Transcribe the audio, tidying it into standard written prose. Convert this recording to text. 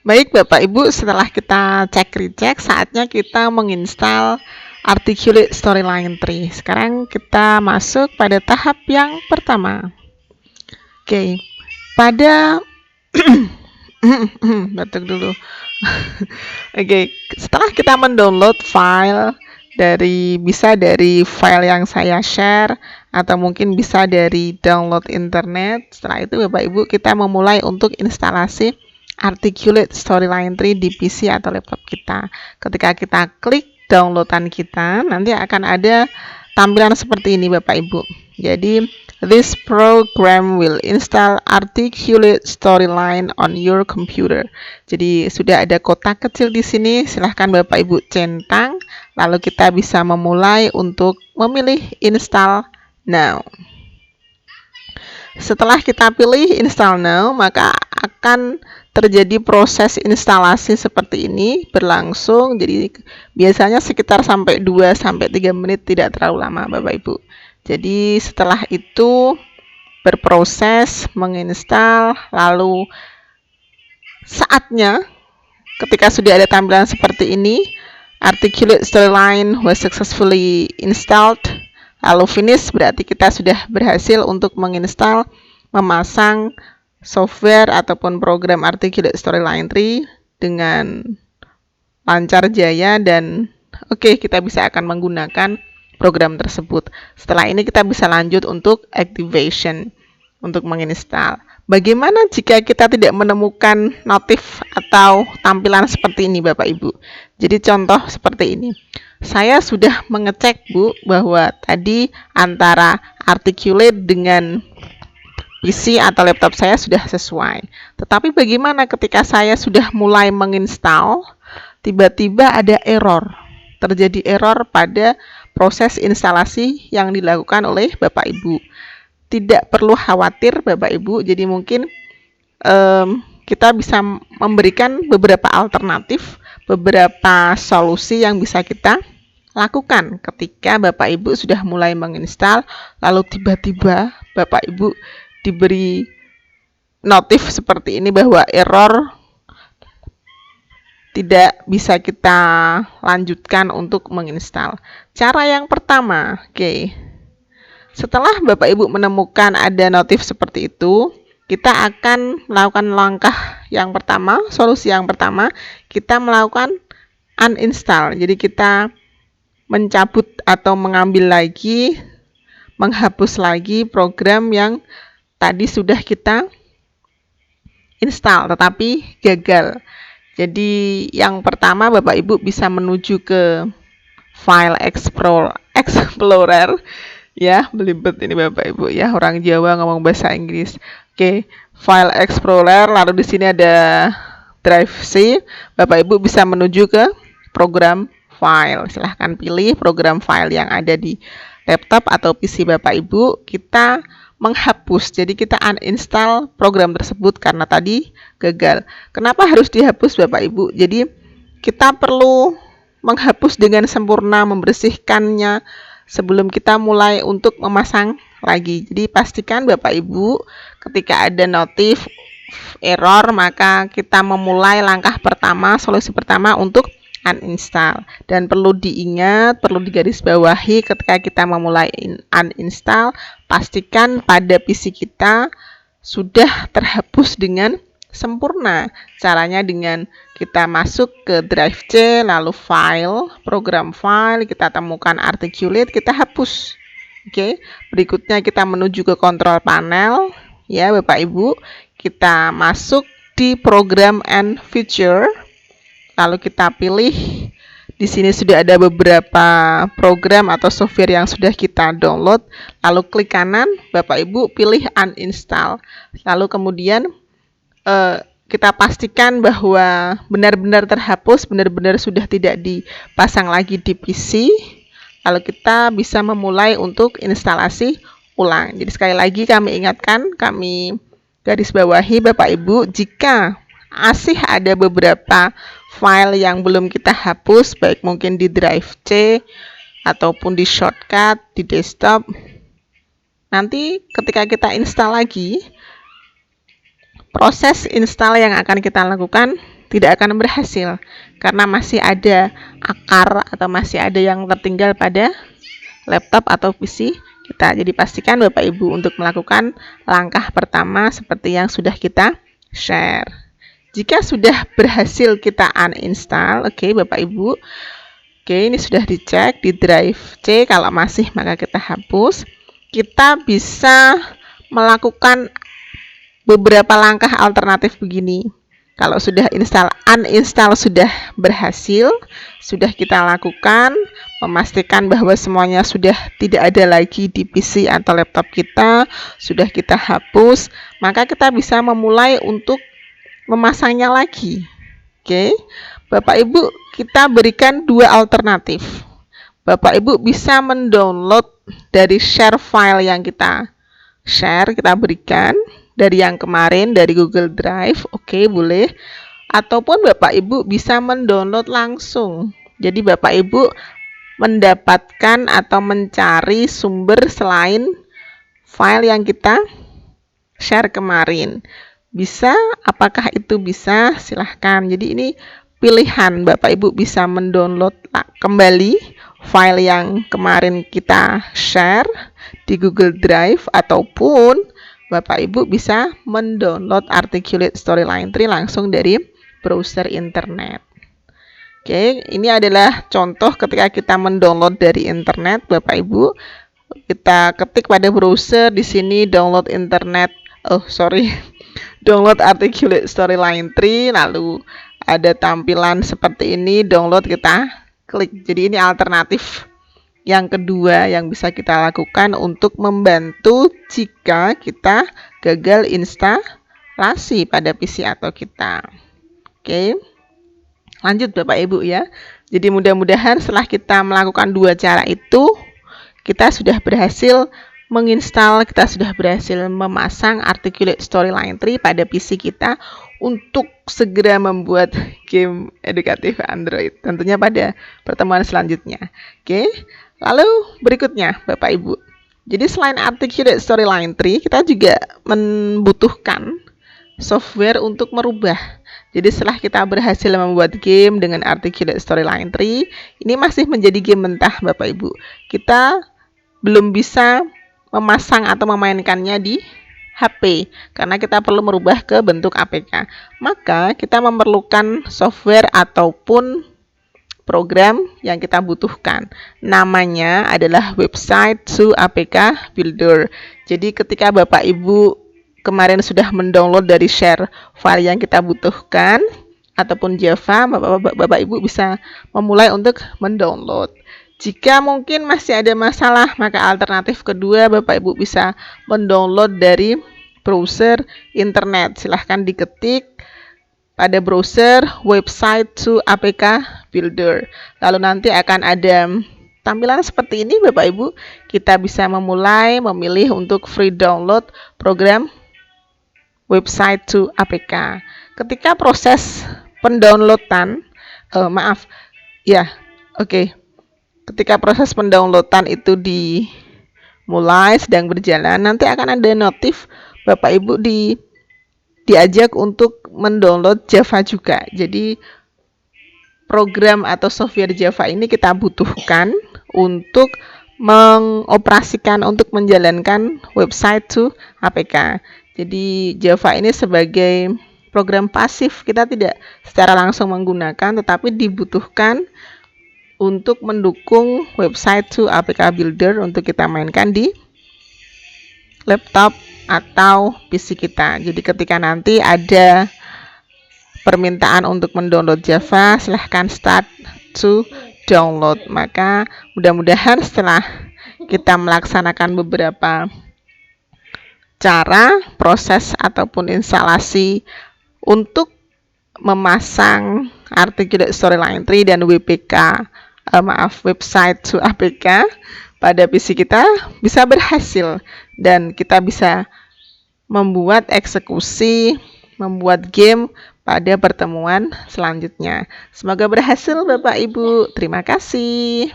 Baik Bapak Ibu, setelah kita cek-recek, saatnya kita menginstal Articulate Storyline Tree. Sekarang kita masuk pada tahap yang pertama. Oke, pada batuk dulu. Oke, setelah kita mendownload file bisa dari file yang saya share atau mungkin bisa dari download internet. Setelah itu Bapak Ibu kita memulai untuk instalasi Articulate Storyline Tree di PC atau laptop kita. Ketika kita klik downloadan kita, nanti akan ada tampilan seperti ini Bapak Ibu. Jadi, this program will install Articulate Storyline on your computer. Jadi, sudah ada kotak kecil di sini, silahkan Bapak Ibu centang, lalu kita bisa memulai untuk memilih install now. Setelah kita pilih install now, maka akan terjadi proses instalasi seperti ini berlangsung. Jadi biasanya sekitar sampai 2-3 menit, tidak terlalu lama Bapak Ibu. Jadi setelah itu berproses menginstal, lalu saatnya ketika sudah ada tampilan seperti ini, Articulate Storyline was successfully installed, lalu finish, berarti kita sudah berhasil untuk menginstal, memasang software ataupun program Articulate Storyline Tree dengan lancar jaya dan oke, kita bisa akan menggunakan program tersebut. Setelah ini kita bisa lanjut untuk activation untuk menginstal. Bagaimana jika kita tidak menemukan notif atau tampilan seperti ini Bapak Ibu? Jadi contoh seperti ini. Saya sudah mengecek Bu bahwa tadi antara Articulate dengan PC atau laptop saya sudah sesuai. Tetapi bagaimana ketika saya sudah mulai menginstal, tiba-tiba ada error. Terjadi error pada proses instalasi yang dilakukan oleh Bapak Ibu. Tidak perlu khawatir Bapak Ibu, jadi mungkin kita bisa memberikan beberapa alternatif, beberapa solusi yang bisa kita lakukan ketika Bapak Ibu sudah mulai menginstal, lalu tiba-tiba Bapak Ibu diberi notif seperti ini bahwa error tidak bisa kita lanjutkan untuk menginstal. Cara yang pertama, setelah Bapak Ibu menemukan ada notif seperti itu, kita akan melakukan langkah yang pertama, solusi yang pertama, kita melakukan uninstall. Jadi kita mencabut atau mengambil lagi, menghapus lagi program yang tadi sudah kita install tetapi gagal. Jadi yang pertama Bapak Ibu bisa menuju ke File Explorer. Ya, belibet ini Bapak Ibu ya, orang Jawa ngomong bahasa Inggris. File Explorer, lalu di sini ada Drive C. Bapak Ibu bisa menuju ke program file. Silahkan pilih program file yang ada di laptop atau PC Bapak Ibu. Kita menghapus, jadi kita uninstall program tersebut karena tadi gagal. Kenapa harus dihapus Bapak Ibu? Jadi kita perlu menghapus dengan sempurna, membersihkannya sebelum kita mulai untuk memasang lagi. Jadi pastikan Bapak Ibu ketika ada notif error, maka kita memulai langkah pertama, solusi pertama untuk uninstall. Dan perlu diingat, perlu digarisbawahi ketika kita memulai uninstall, pastikan pada PC kita sudah terhapus dengan sempurna. Caranya dengan kita masuk ke Drive C, lalu file, program file, kita temukan Articulate, kita hapus. Berikutnya kita menuju ke control panel, ya Bapak Ibu, kita masuk di program and feature, lalu kita pilih. Di sini sudah ada beberapa program atau software yang sudah kita download, lalu klik kanan, Bapak Ibu pilih uninstall, lalu kemudian kita pastikan bahwa benar-benar terhapus, benar-benar sudah tidak dipasang lagi di PC, lalu kita bisa memulai untuk instalasi ulang. Jadi sekali lagi kami ingatkan, kami garis bawahi Bapak Ibu, jika masih ada beberapa file yang belum kita hapus, baik mungkin di Drive C ataupun di shortcut di desktop, nanti ketika kita install lagi, proses install yang akan kita lakukan tidak akan berhasil karena masih ada akar atau masih ada yang tertinggal pada laptop atau PC kita. Jadi pastikan Bapak Ibu untuk melakukan langkah pertama seperti yang sudah kita share. Jika sudah berhasil kita uninstall, oke Bapak Ibu, oke ini sudah dicek di drive C, kalau masih maka kita hapus. Kita bisa melakukan beberapa langkah alternatif begini. Kalau sudah uninstall sudah berhasil, sudah kita lakukan, memastikan bahwa semuanya sudah tidak ada lagi di PC atau laptop kita, sudah kita hapus, maka kita bisa memulai untuk memasangnya lagi. Oke, Bapak Ibu, kita berikan dua alternatif. Bapak Ibu bisa mendownload dari share file yang kita share, kita berikan dari yang kemarin dari Google Drive, oke boleh. Ataupun Bapak Ibu bisa mendownload langsung. Jadi Bapak Ibu mendapatkan atau mencari sumber selain file yang kita share kemarin. Bisa, apakah itu bisa? Silahkan. Jadi ini pilihan, Bapak Ibu bisa mendownload kembali file yang kemarin kita share di Google Drive, ataupun Bapak Ibu bisa mendownload Articulate Storyline 3 langsung dari browser internet. Oke, ini adalah contoh ketika kita mendownload dari internet, Bapak Ibu. Kita ketik pada browser di sini download download Articulate Storyline 3, lalu ada tampilan seperti ini, download, kita klik. Jadi ini alternatif yang kedua yang bisa kita lakukan untuk membantu jika kita gagal instalasi pada PC atau kita. Oke, lanjut Bapak Ibu ya. Jadi mudah-mudahan setelah kita melakukan dua cara itu, kita sudah berhasil menginstal, kita sudah berhasil memasang Articulate Storyline 3 pada PC kita untuk segera membuat game edukatif Android, tentunya pada pertemuan selanjutnya. Oke, lalu berikutnya Bapak Ibu, jadi selain Articulate Storyline 3, kita juga membutuhkan software untuk merubah. Jadi setelah kita berhasil membuat game dengan Articulate Storyline 3, ini masih menjadi game mentah Bapak Ibu. Kita belum bisa memasang atau memainkannya di HP karena kita perlu merubah ke bentuk APK. Maka kita memerlukan software ataupun program yang kita butuhkan. Namanya adalah Website to APK Builder. Jadi ketika Bapak Ibu kemarin sudah mendownload dari share file yang kita butuhkan ataupun Java, Bapak Ibu bisa memulai untuk mendownload. Jika mungkin masih ada masalah, maka alternatif kedua Bapak Ibu bisa mendownload dari browser internet. Silahkan diketik pada browser Website to APK Builder. Lalu nanti akan ada tampilan seperti ini Bapak Ibu. Kita bisa memulai memilih untuk free download program Website to APK. Ketika proses pendownloadan, ketika proses pendownloadan itu dimulai, sedang berjalan, nanti akan ada notif Bapak Ibu diajak untuk mendownload Java juga. Jadi program atau software Java ini kita butuhkan untuk mengoperasikan, untuk menjalankan Website to APK. Jadi Java ini sebagai program pasif, kita tidak secara langsung menggunakan, tetapi dibutuhkan untuk mendukung Website to APK Builder untuk kita mainkan di laptop atau PC kita. Jadi ketika nanti ada permintaan untuk mendownload Java, silahkan start to download. Maka mudah-mudahan setelah kita melaksanakan beberapa cara, proses ataupun instalasi untuk memasang Articulate Storyline 3 dan Website to APK pada PC kita bisa berhasil dan kita bisa membuat eksekusi, membuat game pada pertemuan selanjutnya. Semoga berhasil Bapak Ibu. Terima kasih.